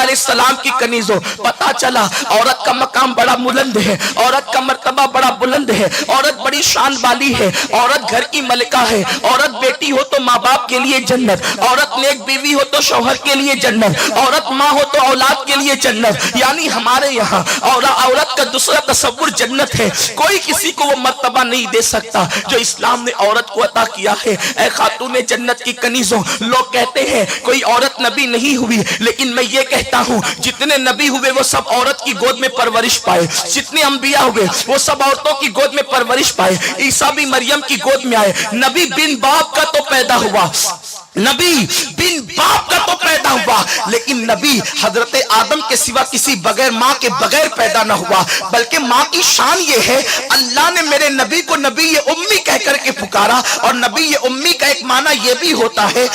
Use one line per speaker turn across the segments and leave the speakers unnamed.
अलैहिस्सलाम की कनीजों, पता चला औरत का मकाम बड़ा बुलंद है, औरत का मर्तबा बड़ा बुलंद है, औरत बड़ी शान वाली है, औरत घर की मलिका है, औरत बेटी हो तो माँ बाप के लिए जन्नत, औरत नेक बीवी हो तो शौहर के लिए जन्नत, औरत माँ हो तो औलाद के लिए जन्नत। यानी हमारे यहाँ औरत का दूसरा तस्वुर जन्नत है। कोई किसी को वो मर्तबा नहीं दे सकता जो इस्लाम ने औरत को अता किया है। ऐ खातूने जन्नत की कनीजों, लोग कहते हैं कोई औरत नबी नहीं हुई, लेकिन मैं ये कहता हूँ जितने नबी हुए वो सब औरत की गोद में परवरिश पाए, जितने अंबिया हुए वो सब औरतों की गोद में परवरिश पाए। ईसा भी मरियम की गोद में आए। नबी बिन बाप का तो पैदा हुआ, नबी बिन बाप का तो पैदा हुआ, लेकिन नबी हजरत आदम के सिवा किसी बगैर माँ के बगैर पैदा न हुआ। बल्कि माँ की शान ये है, अल्लाह ने मेरे नबी को नबी ये उम्मी कह करके पुकारा। और नबी ये उम्मी का एक माना ये भी होता है,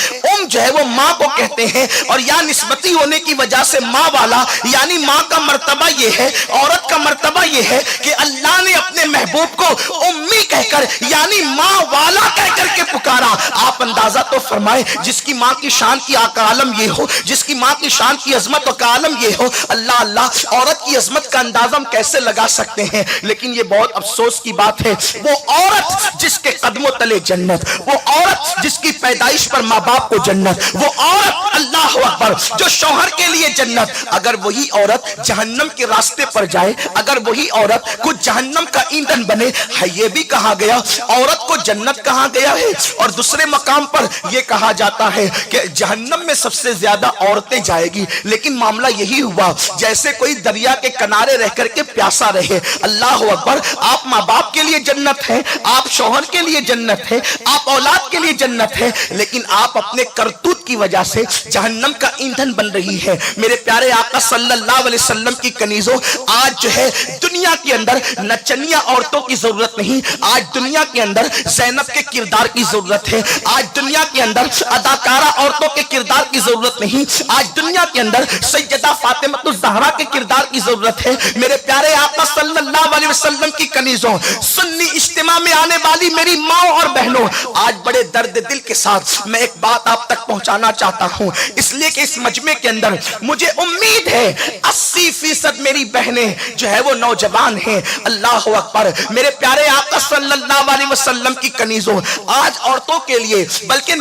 जो है वो माँ को कहते हैं, और या निस्बती होने की वजह से माँ वाला, यानी माँ का मर्तबा ये है, औरत का मर्तबा ये है कि अल्लाह ने अपने महबूब को उम्मी कहकर यानी माँ वाला कह करके पुकारा। आप अंदाजा तो फरमाए, जिसकी माँ की शान की आलम ये हो, जिसकी माँ की शान की अजमत का आलम ये हो, अल्लाह अल्लाह, औरत की अजमत का अंदाजा हम कैसे लगा सकते हैं। लेकिन ये बहुत अफसोस की बात है, वो औरत जिसके कदमों तले जन्नत, वो औरत जिसकी पैदाइश पर माँ बाप को जन्नत, वो औरत अल्लाह अकबर जो शौहर के लिए जन्नत, अगर वही औरत जहन्नम के रास्ते पर जाए, अगर वही औरत कुछ जहन्नम का ईंधन बने, है ये भी कहा गया औरत को जन्नत कहा गया है। और दूसरे मकाम पर यह कहा जाता है कि जहन्नम में सबसे ज्यादा औरतें जाएगी। लेकिन मामला यही हुआ जैसे कोई दरिया के किनारे रह करके प्यासा रहे। अल्लाह अकबर, आप माँ बाप के लिए जन्नत है, आप शौहर के लिए जन्नत है, आप औलाद के लिए जन्नत है, लेकिन आप अपने करतूत की वजह से जहन्नम का ईंधन बन रही है। मेरे प्यारे आका सल्लल्लाहु अलैहि वसल्लम की कनीजों, आज जो है दुनिया के अंदर नचनिया औरतों की जरूरत नहीं, आज दुनिया के अंदर ज़ैनब के किरदार की जरूरत है, आज दुनिया के अंदर अदाकारा औरतों के किरदार की जरूरत नहीं, आज दुनिया के अंदर सैयदा फातिमातुज़ ज़हरा के किरदार की जरूरत है। मेरे प्यारे आका सल्लल्लाहु अलैहि वसल्लम की कनीजों, सुन्नी इज्तिमा में आने वाली मेरी माँ और बहनों, आज बड़े दर्द दिल के साथ मैं एक बात आप तक पहुंचाना चाहता हूं, इसलिए कि इस मजमे के अंदर मुझे उम्मीद है 80% मेरी बहनें जो है वो नौजवान हैं। अल्लाह अकबर, मेरे प्यारे आका सल्लल्लाहु अलैहि वसल्लम की कनीजों, आज औरतों के लिए बल्कि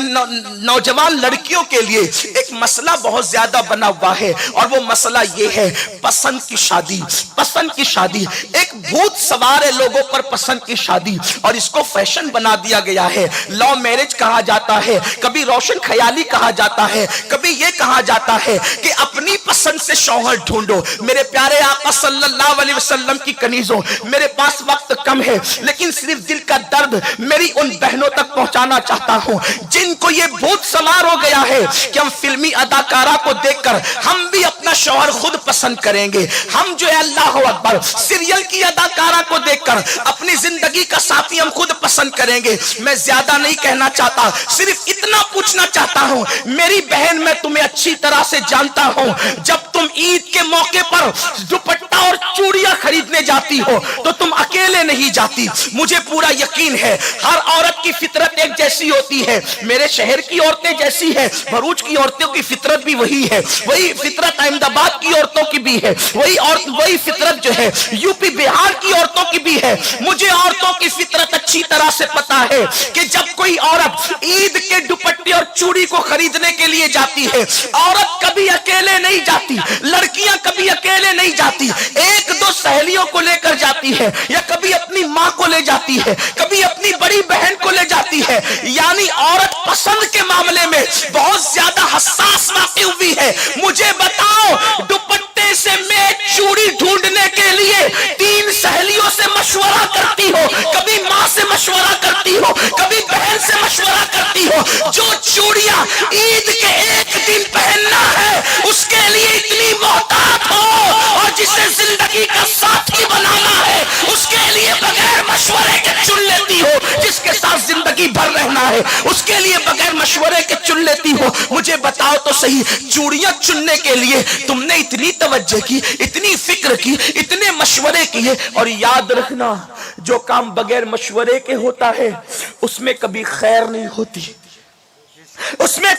नौजवान लड़कियों के लिए एक मसला बहुत ज्यादा बना हुआ है, और वो मसला ये है पसंद की शादी। पसंद की शादी एक भूत सवार है लोगों पर, पसंद की शादी, और इसको फैशन बना दिया गया है। लव मैरिज कहा जाता है, कभी रोशन ख्याली कहा जाता है, कभी ये कहा जाता है कि अपनी पसंद से शौहर ढूंढो। मेरे प्यारे आका सल्लल्लाहु अलैहि वसल्लम की कनीजों, मेरे पास वक्त कम है, लेकिन सिर्फ दिल का दर्द मेरी उन बहनों तक पहुंचाना चाहता हूं जिनको ये भूत सवार हो गया है कि हम फिल्मी अदाकारा को देखकर हम भी अपना शौहर खुद पसंद करेंगे। हम जो है अल्लाह अकबर सीरियल की अदाकारा को देखकर अपनी जिंदगी का साथी हम खुद पसंद करेंगे। मैं ज्यादा नहीं कहना चाहता, सिर्फ इतना पूछना चाहता हूं, मेरी बहन मैं तुम्हें अच्छी तरह से जानता हूं, जब तुम ईद के मौके पर दुपट्टा और चूड़ियां खरीदने जाती हो तो तुम अकेले नहीं जाती। मुझे पूरा यकीन है हर औरत की फितरत एक जैसी होती है। मेरे शहर की औरतें जैसी है, भरूच की औरतों की फितरत भी वही है, वही फितरत अहमदाबाद की औरतों की भी है, वही फितरत जो है यूपी बिहार की औरतों की भी है। मुझे औरतों की फितरत अच्छी तरह से पता है कि जब कोई औरत ईद के दुपट्टे और चूड़ी को खरीदने के लिए जाती है, औरत कभी अकेले नहीं जाती, लड़कियां कभी अकेले नहीं जाती, एक दो सहेलियों को लेकर जाती है, या कभी अपनी माँ को ले जाती है, कभी अपनी बड़ी बहन को ले जाती है। यानी औरत पसंद के मामले में बहुत ज्यादा हसास वाक़ई हुई है। मुझे बताओ, दुपट्टे से मैं चूड़ी ढूंढने के लिए 3 सहेलियों से मशवरा करती हो, कभी माँ से मशवरा करती हो, कभी बहन से मशवरा करती हो। जो चूड़ियां ईद के एक दिन पहनना है उसके लिए इतनी मोहतात हो, और जिसे जिंदगी का साथी बनाना है उसके लिए बगैर मशवरे के चुन लेती हो, जिसके साथ जिंदगी भर रहना है उसके लिए बगैर मशवरे के चुन लेती हो। मुझे बताओ तो सही, चूड़ियां चुनने के लिए तुमने इतनी तवज्जो की, इतनी फिक्र की, इतने मशवरे किए। और याद रखना, जो काम बगैर मशवरे के होता है उसमें कभी खैर नहीं होती, उसमें